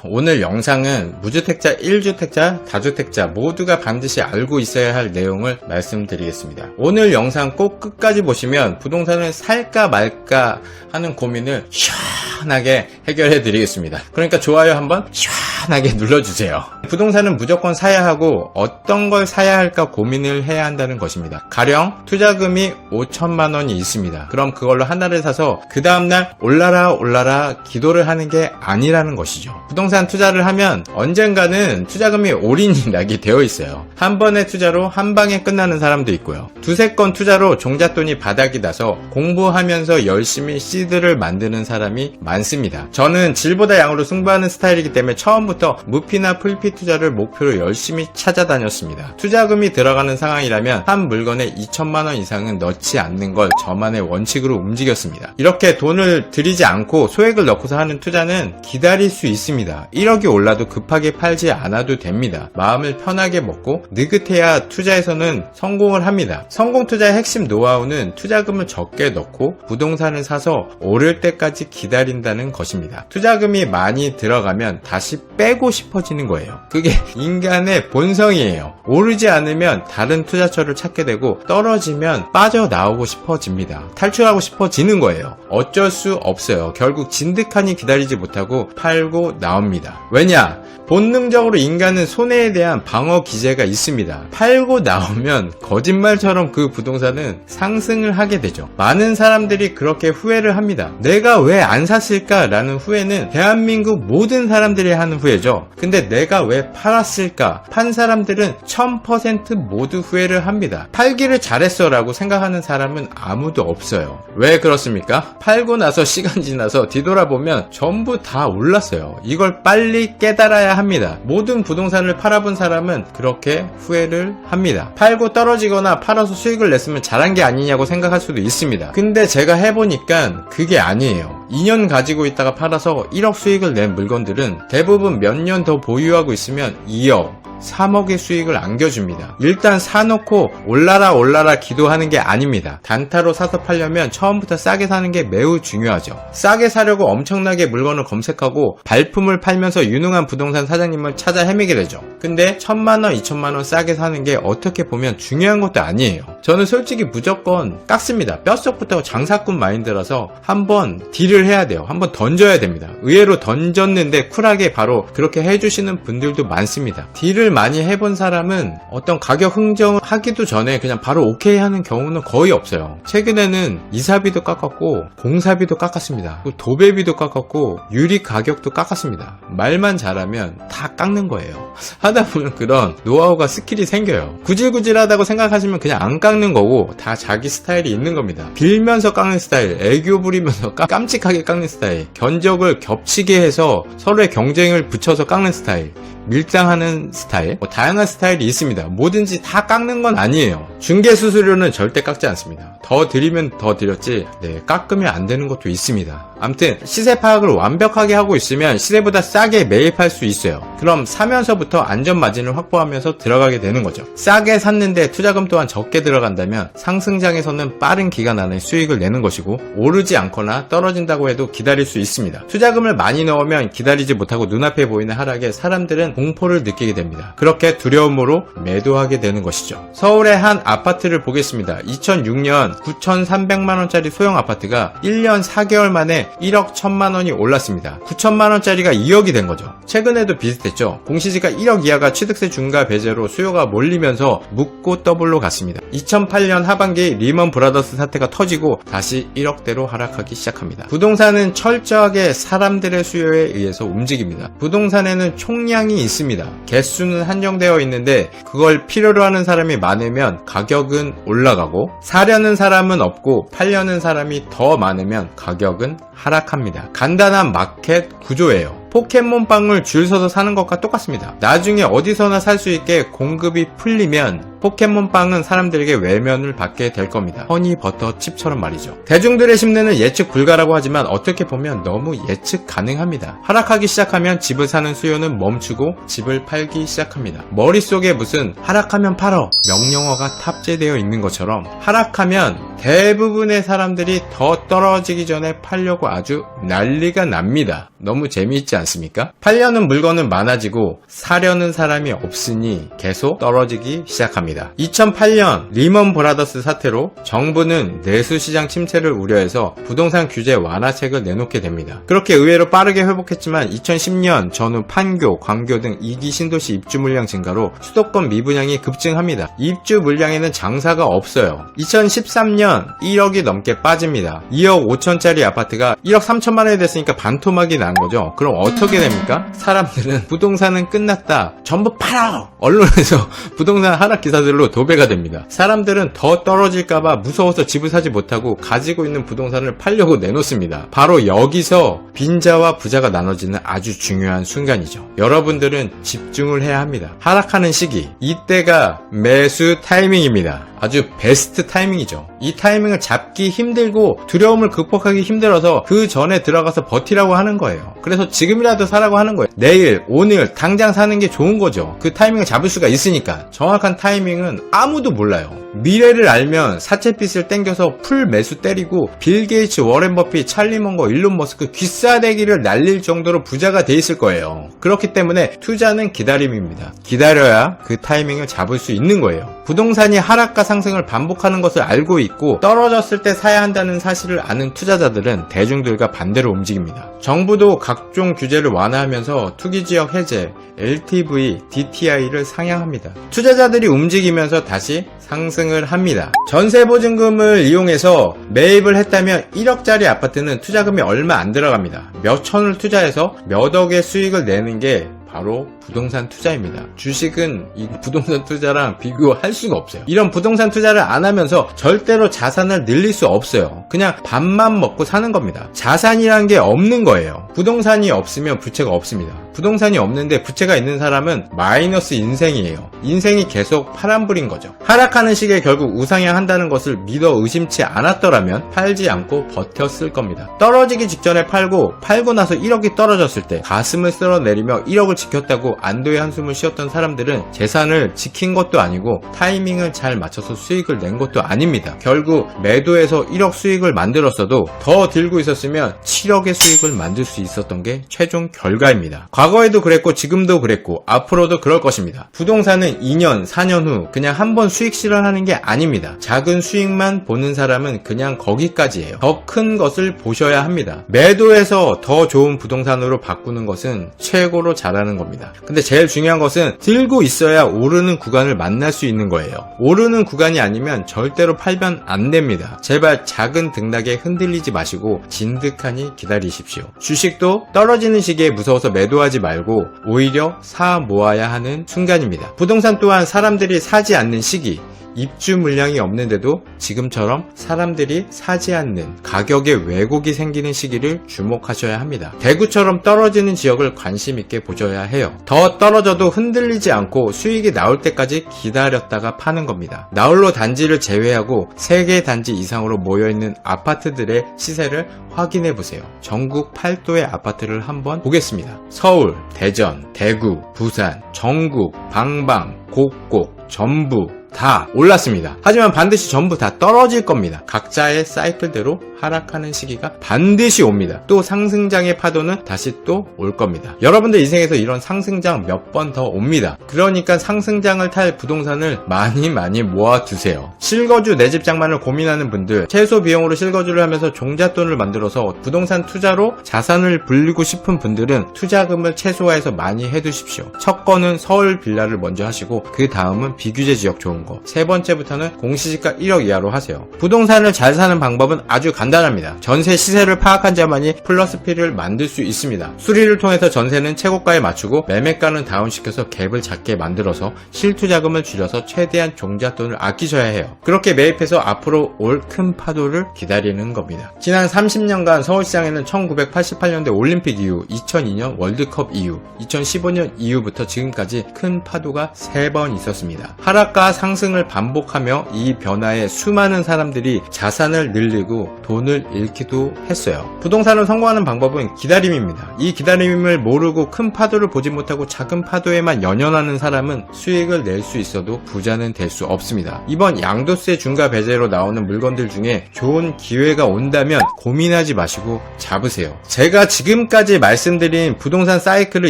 오늘 영상은 무주택자, 1주택자, 다주택자 모두가 반드시 알고 있어야 할 내용을 말씀드리겠습니다. 오늘 영상 꼭 끝까지 보시면 부동산을 살까 말까 하는 고민을 시원하게 해결해 드리겠습니다. 그러니까 좋아요 한번 시원하게 눌러주세요. 부동산은 무조건 사야 하고 어떤 걸 사야 할까 고민을 해야 한다는 것입니다. 가령 투자금이 5천만 원이 있습니다. 그럼 그걸로 하나를 사서 그 다음날 올라라 기도를 하는 게 아니라는 것이죠. 부동산 투자를 하면 언젠가는 투자금이 올인이 나게 되어 있어요. 한 번의 투자로 한 방에 끝나는 사람도 있고요. 두세 건 투자로 종잣돈이 바닥이 나서 공부하면서 열심히 시드를 만드는 사람이 많습니다. 저는 질보다 양으로 승부하는 스타일이기 때문에 처음부터 무피나 풀피 투자를 목표로 열심히 찾아다녔습니다. 투자금이 들어가는 상황이라면 한 물건에 2천만 원 이상은 넣지 않는 걸 저만의 원칙으로 움직였습니다. 이렇게 돈을 들이지 않고 소액을 넣고서 하는 투자는 기다릴 수 있습니다. 1억이 올라도 급하게 팔지 않아도 됩니다. 마음을 편하게 먹고 느긋해야 투자에서는 성공을 합니다. 성공 투자의 핵심 노하우는 투자금을 적게 넣고 부동산을 사서 오를 때까지 기다린다는 것입니다. 투자금이 많이 들어가면 다시 빼고 싶어지는 거예요. 그게 인간의 본성이에요. 오르지 않으면 다른 투자처를 찾게 되고 떨어지면 빠져나오고 싶어집니다. 탈출하고 싶어지는 거예요. 어쩔 수 없어요. 결국 진득하니 기다리지 못하고 팔고 나옵니다. 왜냐? 본능적으로 인간은 손해에 대한 방어 기제가 있습니다. 팔고 나오면 거짓말처럼 그 부동산은 상승을 하게 되죠. 많은 사람들이 그렇게 후회를 합니다. 내가 왜 안 샀을까? 라는 후회는 대한민국 모든 사람들이 하는 후회죠. 근데 내가 왜 팔았을까? 판 사람들은 1000% 모두 후회를 합니다. 팔기를 잘했어 라고 생각하는 사람은 아무도 없어요. 왜 그렇습니까? 팔고 나서 시간 지나서 뒤돌아보면 전부 다 올랐어요. 이걸 빨리 깨달아야 합니다. 모든 부동산을 팔아본 사람은 그렇게 후회를 합니다. 팔고 떨어지거나 팔아서 수익을 냈으면 잘한 게 아니냐고 생각할 수도 있습니다. 근데 제가 해보니까 그게 아니에요. 2년 가지고 있다가 팔아서 1억 수익을 낸 물건들은 대부분 몇 년 더 보유하고 있으면 2억 3억의 수익을 안겨줍니다. 일단 사놓고 올라라 기도하는 게 아닙니다. 단타로 사서 팔려면 처음부터 싸게 사는 게 매우 중요하죠. 싸게 사려고 엄청나게 물건을 검색하고 발품을 팔면서 유능한 부동산 사장님을 찾아 헤매게 되죠. 근데 1000만원, 2000만원 싸게 사는 게 어떻게 보면 중요한 것도 아니에요. 저는 솔직히 무조건 깎습니다. 뼛속부터 장사꾼 마인드라서 한번 딜을 해야 돼요. 한번 던져야 됩니다. 의외로 던졌는데 쿨하게 바로 그렇게 해주시는 분들도 많습니다. 딜을 많이 해본 사람은 어떤 가격 흥정을 하기도 전에 그냥 바로 오케이 하는 경우는 거의 없어요. 최근에는 이사비도 깎았고 공사비도 깎았습니다. 도배비도 깎았고 유리 가격도 깎았습니다. 말만 잘하면 다 깎는 거예요. 하다 보면 그런 노하우가 스킬이 생겨요. 구질구질하다고 생각하시면 그냥 안 깎는 거고 다 자기 스타일이 있는 겁니다. 빌면서 깎는 스타일, 애교 부리면서 깜찍하게 깎는 스타일, 견적을 겹치게 해서 서로의 경쟁을 붙여서 깎는 스타일, 밀당하는 스타일, 다양한 스타일이 있습니다. 뭐든지 다 깎는 건 아니에요. 중개수수료는 절대 깎지 않습니다. 더 드리면 더 드렸지 깎으면 안 되는 것도 있습니다. 아무튼 시세 파악을 완벽하게 하고 있으면 시세보다 싸게 매입할 수 있어요. 그럼 사면서부터 안전 마진을 확보하면서 들어가게 되는 거죠. 싸게 샀는데 투자금 또한 적게 들어간다면 상승장에서는 빠른 기간 안에 수익을 내는 것이고 오르지 않거나 떨어진다고 해도 기다릴 수 있습니다. 투자금을 많이 넣으면 기다리지 못하고 눈앞에 보이는 하락에 사람들은 공포를 느끼게 됩니다. 그렇게 두려움으로 매도하게 되는 것이죠. 서울의 한 아파트를 보겠습니다. 2006년 9,300만원짜리 소형 아파트가 1년 4개월 만에 1억 1000만원이 올랐습니다. 9천만원짜리가 2억이 된 거죠. 최근에도 비슷했죠. 공시지가 1억 이하가 취득세 중과 배제로 수요가 몰리면서 묻고 더블로 갔습니다. 2008년 하반기 리먼 브라더스 사태가 터지고 다시 1억대로 하락하기 시작합니다. 부동산은 철저하게 사람들의 수요에 의해서 움직입니다. 부동산에는 총량이 있습니다. 개수는 한정되어 있는데 그걸 필요로 하는 사람이 많으면 가격은 올라가고 사려는 사람은 없고 팔려는 사람이 더 많으면 가격은 하락합니다. 간단한 마켓 구조예요. 포켓몬빵을 줄 서서 사는 것과 똑같습니다. 나중에 어디서나 살 수 있게 공급이 풀리면 포켓몬빵은 사람들에게 외면을 받게 될 겁니다. 허니버터 칩처럼 말이죠. 대중들의 심리는 예측 불가라고 하지만 어떻게 보면 너무 예측 가능합니다. 하락하기 시작하면 집을 사는 수요는 멈추고 집을 팔기 시작합니다. 머릿속에 무슨 하락하면 팔어 명령어가 탑재되어 있는 것처럼 하락하면 대부분의 사람들이 더 떨어지기 전에 팔려고 아주 난리가 납니다. 너무 재미있지 않습니까? 팔려는 물건은 많아지고 사려는 사람이 없으니 계속 떨어지기 시작합니다. 2008년 리먼 브라더스 사태로 정부는 내수시장 침체를 우려해서 부동산 규제 완화책을 내놓게 됩니다. 그렇게 의외로 빠르게 회복했지만 2010년 전후 판교, 광교 등 2기 신도시 입주 물량 증가로 수도권 미분양이 급증합니다. 입주 물량에는 장사가 없어요. 2013년 1억이 넘게 빠집니다. 2억 5천짜리 아파트가 1억 3천만 원이 됐으니까 반토막이 난 거죠. 그럼 어떻게 됩니까? 사람들은 부동산은 끝났다, 전부 팔아! 언론에서 부동산 하락 기사들로 도배가 됩니다. 사람들은 더 떨어질까봐 무서워서 집을 사지 못하고 가지고 있는 부동산을 팔려고 내놓습니다. 바로 여기서 빈자와 부자가 나눠지는 아주 중요한 순간이죠. 여러분들은 집중을 해야 합니다. 하락하는 시기, 이때가 매수 타이밍입니다. 아주 베스트 타이밍이죠. 이 타이밍을 잡기 힘들고 두려움을 극복하기 힘들어서 그 전에 들어가서 버티라고 하는 거예요. 그래서 지금이라도 사라고 하는 거예요. 내일, 오늘, 당장 사는 게 좋은 거죠. 그 타이밍을 잡을 수가 있으니까. 정확한 타이밍은 아무도 몰라요. 미래를 알면 사채빚을 땡겨서 풀 매수 때리고 빌 게이츠, 워렌 버핏, 찰리 먼거, 일론 머스크 귀싸대기를 날릴 정도로 부자가 돼 있을 거예요. 그렇기 때문에 투자는 기다림입니다. 기다려야 그 타이밍을 잡을 수 있는 거예요. 부동산이 하락과 상승을 반복하는 것을 알고 있고 떨어졌을 때 사야 한다는 사실을 아는 투자자들은 대중들과 반대로 움직입니다. 정부도 각종 규제를 완화하면서 투기지역 해제, LTV, DTI를 상향합니다. 투자자들이 움직이면서 다시 상승을 합니다. 전세보증금을 이용해서 매입을 했다면 1억짜리 아파트는 투자금이 얼마 안 들어갑니다. 몇 천을 투자해서 몇 억의 수익을 내는 게 바로 부동산 투자입니다. 주식은 이 부동산 투자랑 비교할 수가 없어요. 이런 부동산 투자를 안 하면서 절대로 자산을 늘릴 수 없어요. 그냥 밥만 먹고 사는 겁니다. 자산이란 게 없는 거예요. 부동산이 없으면 부채가 없습니다. 부동산이 없는데 부채가 있는 사람은 마이너스 인생이에요. 인생이 계속 파란불인 거죠. 하락하는 시기에 결국 우상향 한다는 것을 믿어 의심치 않았더라면 팔지 않고 버텼을 겁니다. 떨어지기 직전에 팔고 나서 1억이 떨어졌을 때 가슴을 쓸어내리며 1억을 지켰다고 안도의 한숨을 쉬었던 사람들은 재산을 지킨 것도 아니고 타이밍을 잘 맞춰서 수익을 낸 것도 아닙니다. 결국 매도해서 1억 수익을 만들었어도 더 들고 있었으면 7억의 수익을 만들 수 있었던 게 최종 결과입니다. 과거에도 그랬고 지금도 그랬고 앞으로도 그럴 것입니다. 부동산은 2년, 4년 후 그냥 한번 수익 실현하는 게 아닙니다. 작은 수익만 보는 사람은 그냥 거기까지예요. 더 큰 것을 보셔야 합니다. 매도해서 더 좋은 부동산으로 바꾸는 것은 최고로 잘하는 겁니다. 근데 제일 중요한 것은 들고 있어야 오르는 구간을 만날 수 있는 거예요. 오르는 구간이 아니면 절대로 팔면 안 됩니다. 제발 작은 등락에 흔들리지 마시고 진득하니 기다리십시오. 주식도 떨어지는 시기에 무서워서 매도하지 말고 오히려 사 모아야 하는 순간입니다. 부동산 또한 사람들이 사지 않는 시기, 입주 물량이 없는데도 지금처럼 사람들이 사지 않는 가격에 왜곡이 생기는 시기를 주목하셔야 합니다. 대구처럼 떨어지는 지역을 관심 있게 보셔야 해요. 더 떨어져도 흔들리지 않고 수익이 나올 때까지 기다렸다가 파는 겁니다. 나홀로 단지를 제외하고 3개 단지 이상으로 모여있는 아파트들의 시세를 확인해 보세요. 전국 8도의 아파트를 한번 보겠습니다. 서울, 대전, 대구, 부산, 전국, 방방, 곡곡, 전부 다 올랐습니다. 하지만 반드시 전부 다 떨어질 겁니다. 각자의 사이클대로 하락하는 시기가 반드시 옵니다. 또 상승장의 파도는 다시 또 올 겁니다. 여러분들 인생에서 이런 상승장 몇 번 더 옵니다. 그러니까 상승장을 탈 부동산을 많이 모아두세요. 실거주 내 집 장만을 고민하는 분들, 최소 비용으로 실거주를 하면서 종잣돈을 만들어서 부동산 투자로 자산을 불리고 싶은 분들은 투자금을 최소화해서 많이 해두십시오. 첫 건은 서울 빌라를 먼저 하시고 그 다음은 비규제 지역 좋은 거, 세 번째부터는 공시지가 1억 이하로 하세요. 부동산을 잘 사는 방법은 아주 간단합니다. 간단합니다. 전세 시세를 파악한 자만이 플러스 P를 만들 수 있습니다. 수리를 통해서 전세는 최고가에 맞추고 매매가는 다운시켜서 갭을 작게 만들어서 실투자금을 줄여서 최대한 종잣돈을 아끼셔야 해요. 그렇게 매입해서 앞으로 올 큰 파도를 기다리는 겁니다. 지난 30년간 서울시장에는 1988년대 올림픽 이후, 2002년 월드컵 이후, 2015년 이후부터 지금까지 큰 파도가 3번 있었습니다. 하락과 상승을 반복하며 이 변화에 수많은 사람들이 자산을 늘리고 돈을 잃기도 했어요. 부동산을 성공하는 방법은 기다림입니다. 이 기다림을 모르고 큰 파도를 보지 못하고 작은 파도에만 연연하는 사람은 수익을 낼 수 있어도 부자는 될 수 없습니다. 이번 양도세 중과 배제로 나오는 물건들 중에 좋은 기회가 온다면 고민하지 마시고 잡으세요. 제가 지금까지 말씀드린 부동산 사이클을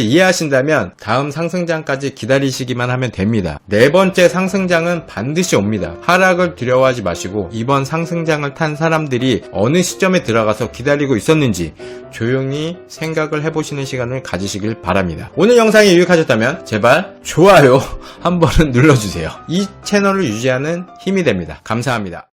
이해하신다면 다음 상승장까지 기다리시기만 하면 됩니다. 네 번째 상승장은 반드시 옵니다. 하락을 두려워하지 마시고 이번 상승장을 탄 사람들이 어느 시점에 들어가서 기다리고 있었는지 조용히 생각을 해보시는 시간을 가지시길 바랍니다. 오늘 영상이 유익하셨다면 제발 좋아요 한 번은 눌러주세요. 이 채널을 유지하는 힘이 됩니다. 감사합니다.